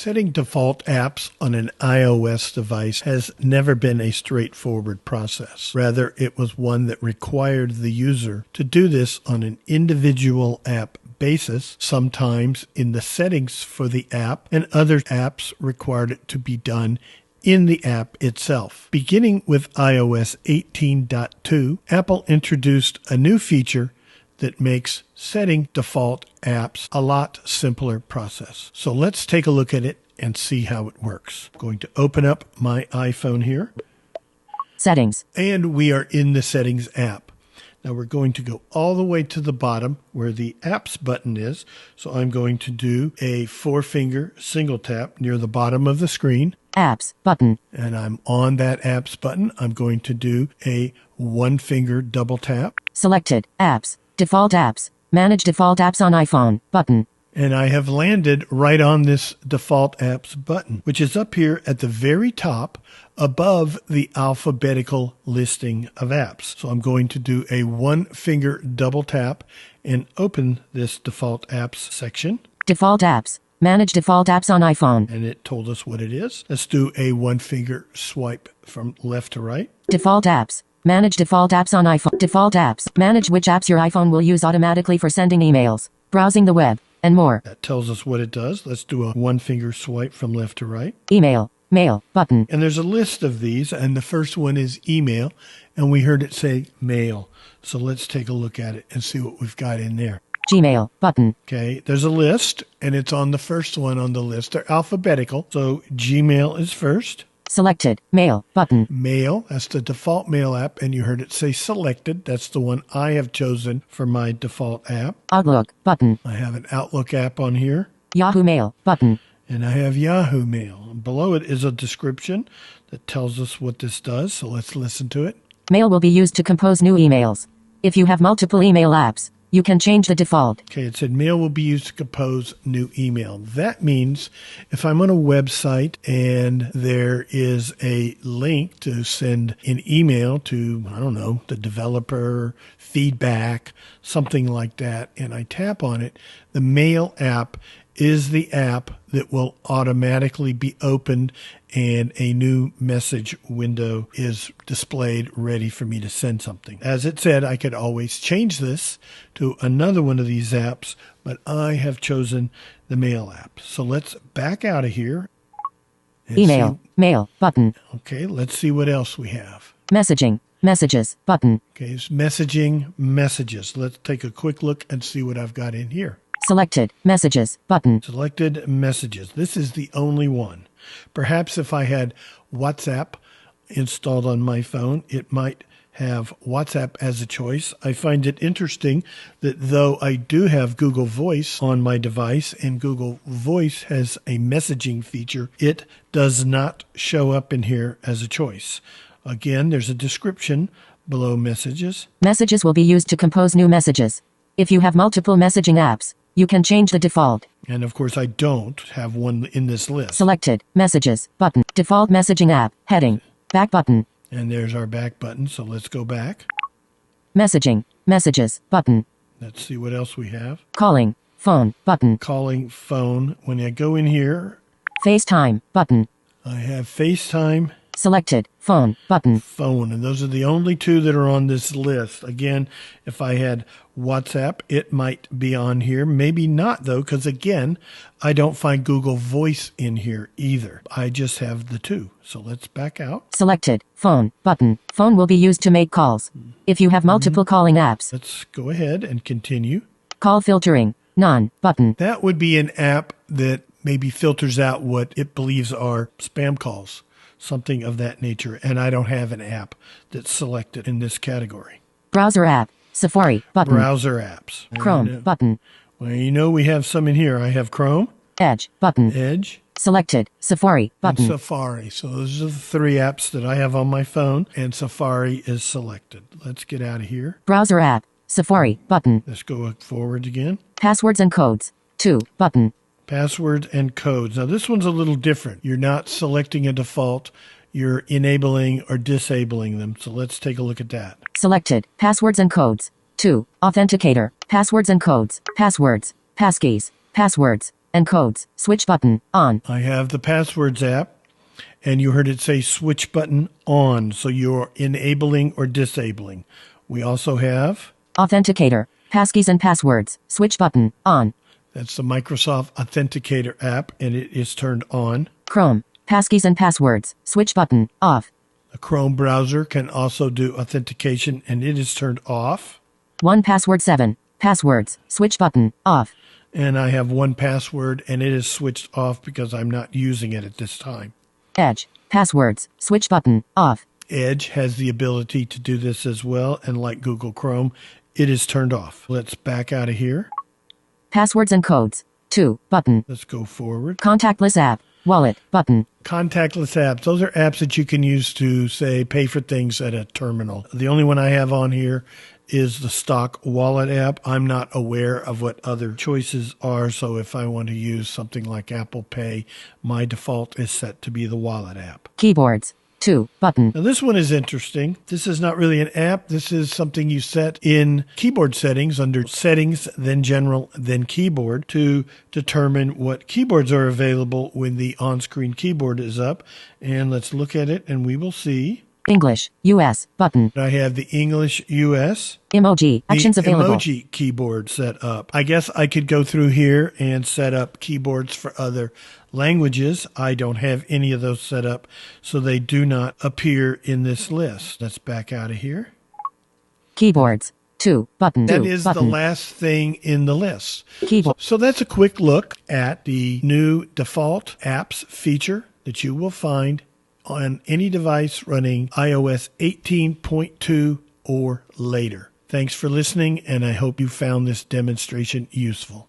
Setting default apps on an iOS device has never been a straightforward process. Rather, it was one that required the user to do this on an individual app basis, sometimes in the settings for the app, and other apps required it to be done in the app itself. Beginning with iOS 18.2, Apple introduced a new feature that makes setting default apps a lot simpler process. So let's take a look at it and see how it works. I'm going to open up my iPhone here. Settings. And we are in the Settings app. Now we're going to go all the way to the bottom where the Apps button is. So I'm going to do a 4-finger single tap near the bottom of the screen. Apps button. And I'm on that Apps button. I'm going to do a 1-finger double tap. Selected. Apps. Default apps. Manage default apps on iPhone button. And I have landed right on this default apps button, which is up here at the very top above the alphabetical listing of apps. So I'm going to do a 1-finger double tap and open this default apps section. Default apps. Manage default apps on iPhone. And it told us what it is. Let's do a 1-finger swipe from left to right. Default apps. Manage default apps on iPhone. Default apps. Manage which apps your iPhone will use automatically for sending emails, browsing the web, and more. That tells us what it does. Let's do a 1-finger swipe from left to right. Email. Mail button. And there's a list of these, and the first one is email, and we heard it say mail. So let's take a look at it and see what we've got in there. Gmail button. Okay, there's a list, and it's on the first one on the list. They're alphabetical, so Gmail is first. Selected. Mail button. Mail, that's the default mail app, and you heard it say selected. That's the one I have chosen for my default app. Outlook button. I have an Outlook app on here. Yahoo Mail button. And I have Yahoo Mail. Below it is a description that tells us what this does, so let's listen to it. Mail will be used to compose new emails. If you have multiple email apps, you can change the default. Okay, it said mail will be used to compose new email. That means if I'm on a website and there is a link to send an email to, I don't know, the developer, feedback, something like that, and I tap on it, the Mail app is the app that will automatically be opened and a new message window is displayed ready for me to send something. As it said, I could always change this to another one of these apps, but I have chosen the Mail app. So let's back out of here. Email, mail, button. Okay, let's see what else we have. Messaging, messages, button. Okay, it's messaging, messages. Let's take a quick look and see what I've got in here. Selected, messages, button. Selected messages. This is the only one. Perhaps if I had WhatsApp installed on my phone, it might have WhatsApp as a choice. I find it interesting that though I do have Google Voice on my device and Google Voice has a messaging feature, it does not show up in here as a choice. Again, there's a description below messages. Messages will be used to compose new messages. If you have multiple messaging apps, you can change the default. And of course, I don't have one in this list. Selected, messages, button, default messaging app, heading, back button. And there's our back button, so let's go back. Messaging, messages, button. Let's see what else we have. Calling, phone, button. Calling phone. When I go in here, FaceTime, button. I have FaceTime. Selected, phone, button. Phone, and those are the only two that are on this list. Again, if I had WhatsApp, it might be on here. Maybe not, though, because again, I don't find Google Voice in here either. I just have the two. So let's back out. Selected, phone, button. Phone will be used to make calls. If you have multiple calling apps. Let's go ahead and continue. Call filtering, none, button. That would be an app that maybe filters out what it believes are spam calls. Something of that nature, and I don't have an app that's selected in this category. Browser app, Safari, button. Browser apps. Chrome, button. Well, you know we have some in here. I have Chrome. Edge, button. Edge. Selected, Safari, button. And Safari. So those are the 3 apps that I have on my phone, and Safari is selected. Let's get out of here. Browser app, Safari, button. Let's go forward again. Passwords and codes, 2, button. Passwords and codes. Now this one's a little different. You're not selecting a default. You're enabling or disabling them. So let's take a look at that. Selected. Passwords and codes. 2. Authenticator. Passwords and codes. Passwords. Passkeys. Passwords. and codes. Switch button on. I have the Passwords app, and you heard it say switch button on, so you're enabling or disabling. We also have Authenticator. Passkeys and passwords. Switch button on. that's the Microsoft Authenticator app, and it is turned on. Chrome. Passkeys and passwords. Switch button off. The Chrome browser can also do authentication, and it is turned off. 1Password 7. Passwords. Switch button off. And I have 1Password, and it is switched off because I'm not using it at this time. Edge. Passwords. Switch button off. Edge has the ability to do this as well, and like Google Chrome, it is turned off. Let's back out of here. Passwords and codes. 2. Button. Let's go forward. Contactless app. Wallet. Button. Contactless apps. Those are apps that you can use to, say, pay for things at a terminal. The only one I have on here is the stock wallet app. I'm not aware of what other choices are, so if I want to use something like Apple Pay, my default is set to be the wallet app. Keyboards. 2. Button. Now this one is interesting. This is not really an app. This is something you set in keyboard settings under settings, then general, then keyboard to determine what keyboards are available when the on-screen keyboard is up. And let's look at it and we will see. English. US. Button. I have the English US. Emoji. Actions the available. emoji keyboard set up. I guess I could go through here and set up keyboards for other languages. I don't have any of those set up, so they do not appear in this list. Let's back out of here. Keyboards. 2. Button. That 2. is Button. the last thing in the list. Keyboard. So that's a quick look at the new default apps feature that you will find on any device running iOS 18.2 or later. Thanks for listening, and I hope you found this demonstration useful.